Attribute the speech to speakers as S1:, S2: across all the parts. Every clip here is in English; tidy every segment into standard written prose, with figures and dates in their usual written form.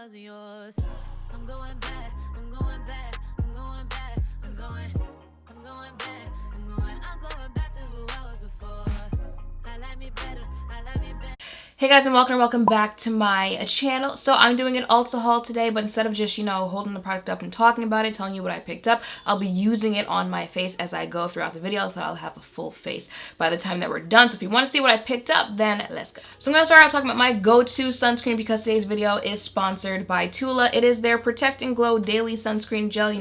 S1: wasn't yours. I'm going back, I'm going back, I'm going back, I'm going back, I'm going back to who I was before. I like me better, I like me better. Hey guys, and welcome back to my channel. So I'm doing an Ulta haul today, but instead of just, holding the product up and talking about it, telling you what I picked up, I'll be using it on my face as I go throughout the video, so I'll have a full face by the time that we're done. So if you want to see what I picked up, then let's go. So I'm going to start out talking about my go-to sunscreen because today's video is sponsored by Tula. It is their Protect and Glow Daily Sunscreen Gel.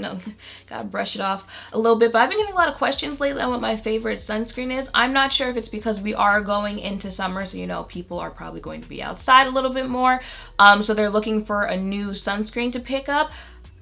S1: Gotta brush it off a little bit, but I've been getting a lot of questions lately on what my favorite sunscreen is. I'm not sure if it's because we are going into summer, so people are probably going to be outside a little bit more, so they're looking for a new sunscreen to pick up.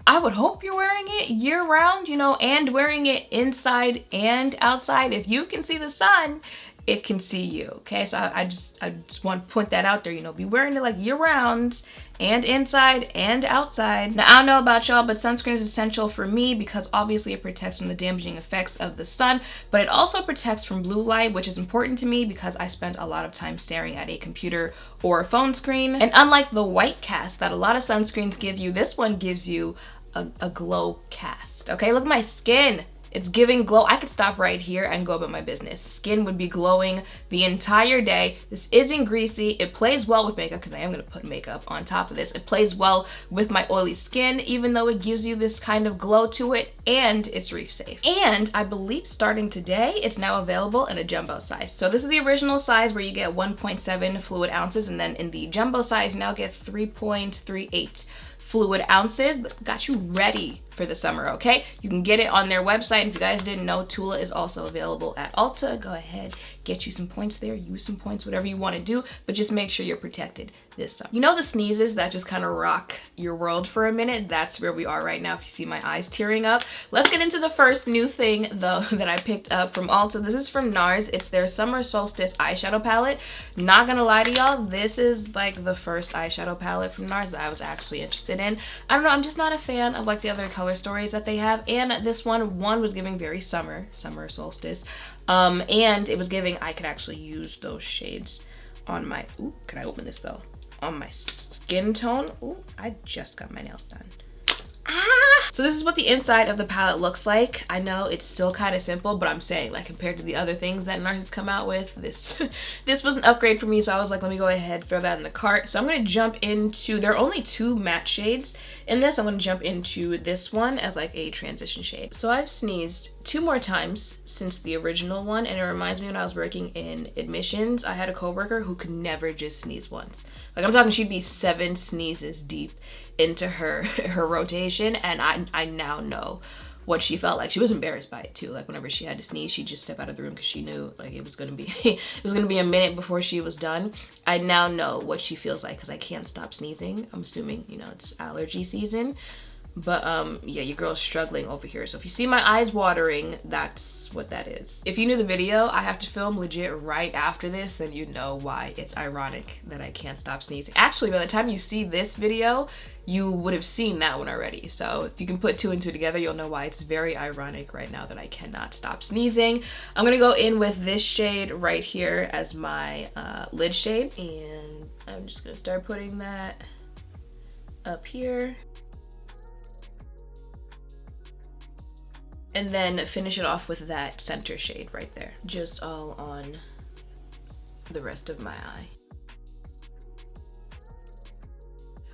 S1: I would hope you're wearing it year round, and wearing it inside and outside. If you can see the sun, it can see you, okay? So I just want to point that out there, be wearing it like year round and inside and outside. Now, I don't know about y'all, but sunscreen is essential for me because obviously it protects from the damaging effects of the sun, but it also protects from blue light, which is important to me because I spend a lot of time staring at a computer or a phone screen. And unlike the white cast that a lot of sunscreens give you, this one gives you a glow cast, okay? Look at my skin. It's giving glow. I could stop right here and go about my business. Skin would be glowing the entire day. This isn't greasy. It plays well with makeup because I am going to put makeup on top of this. It plays well with my oily skin, even though it gives you this kind of glow to it, and it's reef safe. And I believe starting today, it's now available in a jumbo size. So this is the original size where you get 1.7 fluid ounces, and then in the jumbo size, you now get 3.38 fluid ounces. Got you ready for the summer, okay? You can get it on their website. If you guys didn't know, Tula is also available at Ulta. Go ahead, get you some points there, use some points, whatever you want to do, but just make sure you're protected this summer. The sneezes that just kind of rock your world for a minute? That's where we are right now if you see my eyes tearing up. Let's get into the first new thing, though, that I picked up from Ulta. This is from Nars. It's their Summer Solstice eyeshadow palette. Not gonna lie to y'all, this is like the first eyeshadow palette from Nars that I was actually interested in. I don't know, I'm just not a fan of like the other color stories that they have, and this one was giving very summer solstice, and it was giving I could actually use those shades on my, ooh, can I open this though? On my skin tone. Ooh, I just got my nails done. So this is what the inside of the palette looks like. I know it's still kind of simple, but I'm saying, like, compared to the other things that Nars has come out with, this was an upgrade for me, so I was like, let me go ahead, throw that in the cart. So I'm going to jump into, there are only 2 matte shades in this. I'm going to jump into this one as like a transition shade. So I've sneezed 2 more times since the original one, and it reminds me when I was working in admissions, I had a coworker who could never just sneeze once. Like, I'm talking, she'd be 7 sneezes deep into her rotation, and I now know what she felt like. She was embarrassed by it too. Like, whenever she had to sneeze, she'd just step out of the room because she knew like it was gonna be a minute before she was done. I now know what she feels like because I can't stop sneezing. I'm assuming it's allergy season. But yeah, your girl's struggling over here. So if you see my eyes watering, that's what that is. If you knew the video I have to film legit right after this, then you know why it's ironic that I can't stop sneezing. Actually, by the time you see this video, you would have seen that one already. So if you can put 2 and 2 together, you'll know why it's very ironic right now that I cannot stop sneezing. I'm gonna go in with this shade right here as my lid shade, and I'm just gonna start putting that up here. And then finish it off with that center shade right there. Just all on the rest of my eye.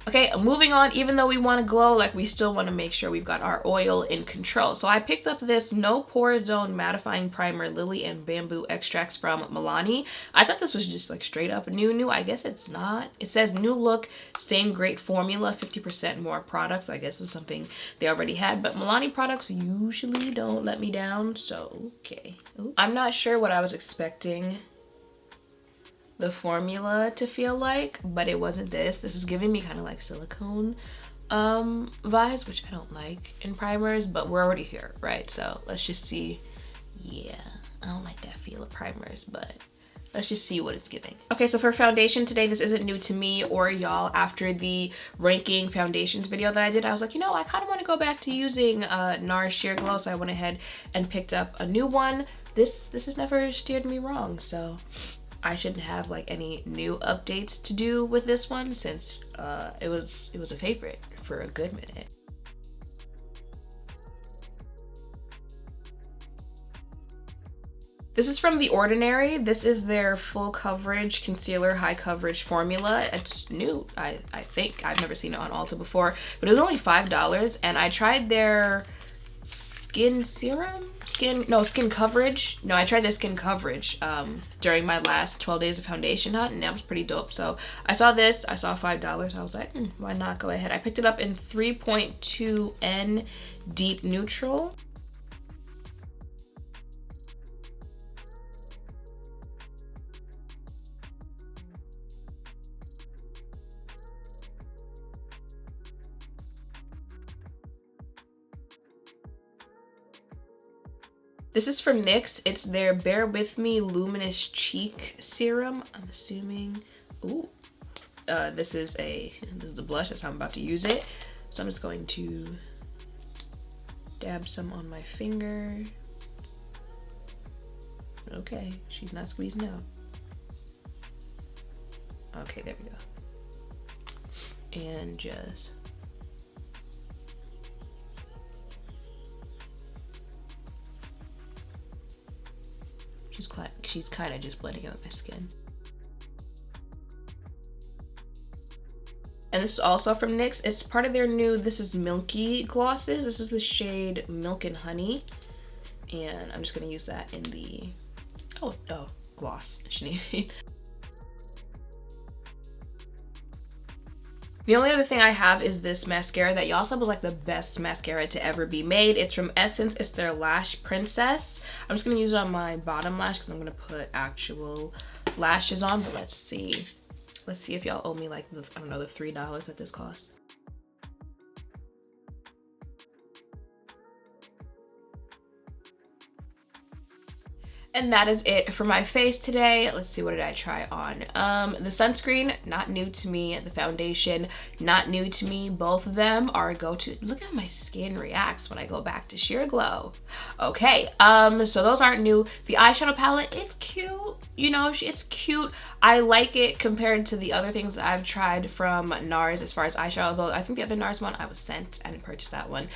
S1: Okay, moving on, even though we want to glow, like, we still want to make sure we've got our oil in control. So I picked up this No Pore Zone Mattifying Primer Lily and Bamboo Extracts from Milani. I thought this was just like straight up new. I guess it's not. It says new look, same great formula, 50% more products. I guess it's something they already had, but Milani products usually don't let me down, so okay. Ooh. I'm not sure what I was expecting the formula to feel like, but it wasn't this. This is giving me kind of like silicone vibes, which I don't like in primers, but we're already here, right? So let's just see. Yeah, I don't like that feel of primers, but let's just see what it's giving. Okay, so for foundation today, this isn't new to me or y'all. After the ranking foundations video that I did, I was like, I kind of want to go back to using Nars Sheer Glow, so I went ahead and picked up a new one. This has never steered me wrong, so
S2: I shouldn't have like any new updates to do with this one since it was a favorite for a good minute. This is from The Ordinary. This is their full coverage concealer high coverage formula. It's new, I think. I've never seen it on Ulta before, but it was only $5, and I tried their skin serum? Skin coverage. No, I tried their skin coverage during my last 12 days of foundation hunt, and that was pretty dope. So I saw this, I saw $5. I was like, why not go ahead? I picked it up in 3.2N Deep Neutral. This is from NYX. It's their Bear With Me Luminous Cheek Serum. I'm assuming. Ooh. This is the blush. That's how I'm about to use it. So I'm just going to dab some on my finger. Okay, she's not squeezing out. Okay, there we go. And just she's kind of just blending it with my skin. And this is also from NYX. It's part of their new, this is Milky Glosses. This is the shade Milk and Honey. And I'm just gonna use that in the, oh, gloss. The only other thing I have is this mascara that y'all said was like the best mascara to ever be made. It's from Essence. It's their Lash Princess. I'm just gonna use it on my bottom lash because I'm gonna put actual lashes on, but let's see. Let's see if y'all owe me like the, I don't know, the $3 that this costs. And that is it for my face today. Let's see, what did I try on? The sunscreen, not new to me. The foundation, not new to me. Both of them are a go-to. Look how my skin reacts when I go back to Sheer Glow. Okay, so those aren't new. The eyeshadow palette, it's cute. You know, it's cute. I like it compared to the other things that I've tried from Nars as far as eyeshadow, although I think the other Nars one I was sent. I didn't purchase that one.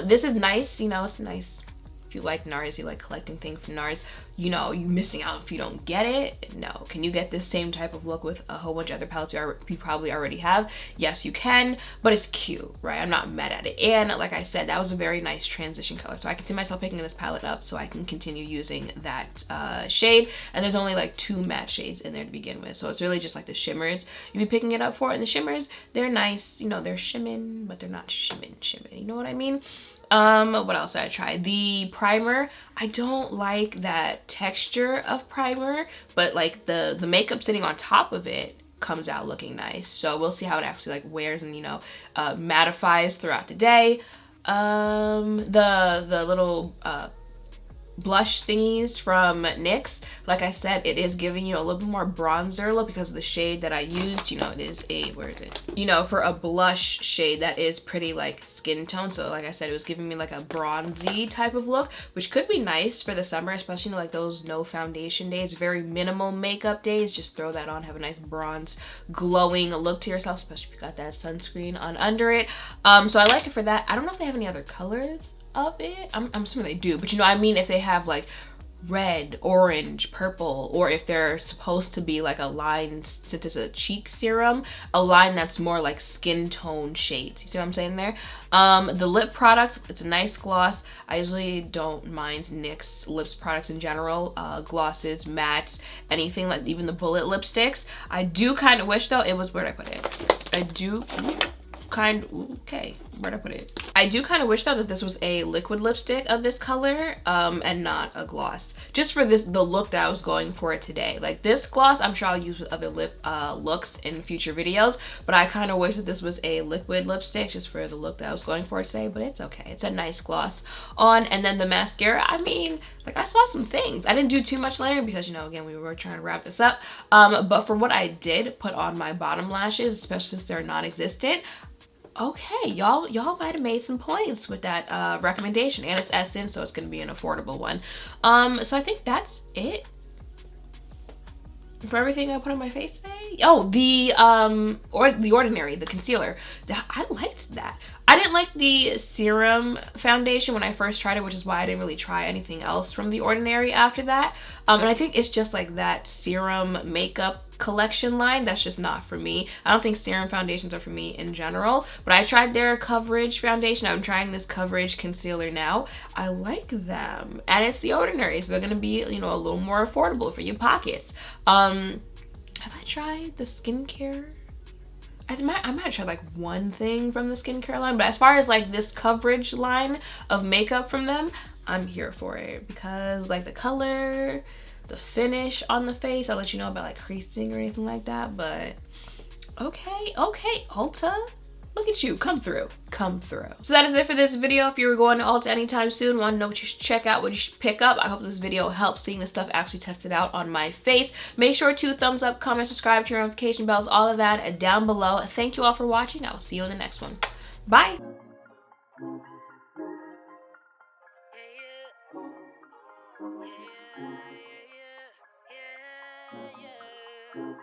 S2: This is nice, you know, it's nice. If you like Nars, you like collecting things from Nars, you know, you missing out if you don't get it. No. Can you get this same type of look with a whole bunch of other palettes you probably already have? Yes, you can, but it's cute, right? I'm not mad at it. And like I said, that was a very nice transition color. So I can see myself picking this palette up so I can continue using that shade. And there's only like 2 matte shades in there to begin with. So it's really just like the shimmers you'd be picking it up for. And the shimmers, they're nice, you know, they're shimming, but they're not shimming. You know what I mean? What else did I try? The primer, I don't like that texture of primer, but like the makeup sitting on top of it comes out looking nice. So we'll see how it actually like wears and, you know, mattifies throughout the day. The little blush thingies from NYX, like I said, it is giving you a little bit more bronzer look because of the shade that I used. You know, it is a, where is it? You know, for a blush shade that is pretty like skin tone. So like I said, it was giving me like a bronzy type of look, which could be nice for the summer, especially, you know, like those no foundation days, very minimal makeup days. Just throw that on, have a nice bronze glowing look to yourself, especially if you got that sunscreen on under it. So I like it for that. I don't know if they have any other colors of it. I'm assuming they do, but you know, I mean, if they have like red, orange, purple, or if they're supposed to be like a line, since it's a cheek serum, a line that's more like skin tone shades. You see what I'm saying there? The lip product, it's a nice gloss. I usually don't mind NYX lips products in general, glosses, mattes, anything, like even the bullet lipsticks. I do kind of wish though it was, where'd I put it? I do okay, where'd I put it? I do kind of wish though that this was a liquid lipstick of this color and not a gloss, just for the look that I was going for today. Like this gloss I'm sure I'll use with other lip looks in future videos, but I kind of wish that this was a liquid lipstick just for the look that I was going for today. But it's okay, it's a nice gloss on. And then the mascara, I mean, like I saw some things. I didn't do too much layering because, you know, again, we were trying to wrap this up, but for what I did put on my bottom lashes, especially since they're non-existent, okay, y'all might have made some points with that recommendation, and it's Essence, so it's gonna be an affordable one. So I think that's it. for everything I put on my face today. Oh, the Ordinary, the concealer. I liked that. I didn't like the Serum foundation when I first tried it, which is why I didn't really try anything else from the Ordinary after that. And I think it's just like that Serum makeup collection line that's just not for me. I don't think Serum foundations are for me in general, but I tried their coverage foundation. I'm trying this coverage concealer now. I like them, and it's the Ordinary, so they're gonna be, you know, a little more affordable for your pockets. Have I tried the skincare? I might try like one thing from the skincare line, but as far as like this coverage line of makeup from them, I'm here for it because like the color, the finish on the face, I'll let you know about like creasing or anything like that, but okay, Ulta, look at you, come through. So that is it for this video. If you were going to Ulta anytime soon, want to know what you should check out, what you should pick up, I hope this video helps seeing this stuff actually tested out on my face. Make sure to thumbs up, comment, subscribe, turn notification bells, all of that down below. Thank you all for watching. I will see you in the next one. Bye.
S1: Yeah.